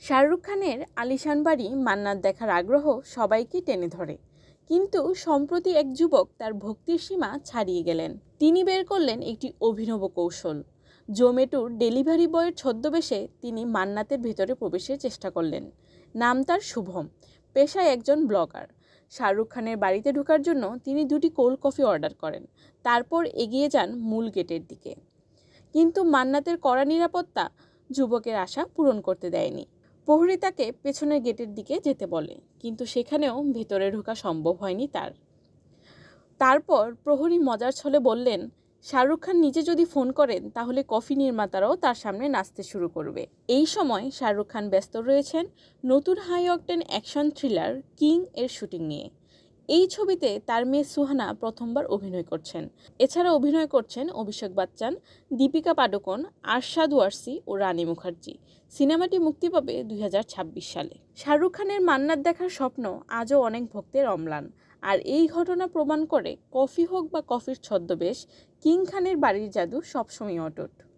শাহরুখ খানের আলিশান বাড়ি মান্নাত দেখার আগ্রহ সবাইকে টেনে ধরে, কিন্তু সম্প্রতি এক যুবক তার ভক্তির সীমা ছাড়িয়ে গেলেন। তিনি বের করলেন একটি অভিনব কৌশল। জোম্যাটোর ডেলিভারি বয়ের ছদ্মবেশে তিনি মান্নাতের ভেতরে প্রবেশের চেষ্টা করলেন। নাম তার শুভম, পেশায় একজন ব্লগার। শাহরুখ খানের বাড়িতে ঢোকার জন্য তিনি 2টি কোল্ড কফি অর্ডার করেন, তারপর এগিয়ে যান মূল গেটের দিকে। কিন্তু মান্নাতের কড়া নিরাপত্তা যুবকের আশা পূরণ করতে দেয়নি। প্রহরী তাকে পেছনের গেটের দিকে যেতে বলে, কিন্তু সেখানেও ভেতরে ঢোকা সম্ভব হয়নি তার। তারপর প্রহরী মজার ছলে বললেন, শাহরুখ খান নিজে যদি ফোন করেন তাহলে কফি নির্মাতারাও তার সামনে নাচতে শুরু করবে। এই সময় শাহরুখ খান ব্যস্ত রয়েছেন নতুন high octane action thriller King এর শুটিং নিয়ে। এই ছবিতে তার মেয়ে সুহানা প্রথমবার অভিনয় করছেন। এছাড়া অভিনয় করছেন অভিষেক বচ্চন, দীপিকা পাডুকোন, আরশাদ ওয়ারসি ও রানী মুখার্জি। সিনেমাটি মুক্তি পাবে 2026 সালে। শাহরুখ খানের মান্নাত দেখার স্বপ্ন আজও অনেক ভক্তের অম্লান। আর এই ঘটনা প্রমাণ করে, কফি হোক বা কফির ছদ্মবেশ, কিং খানের বাড়ির জাদু সবসময় অটুট।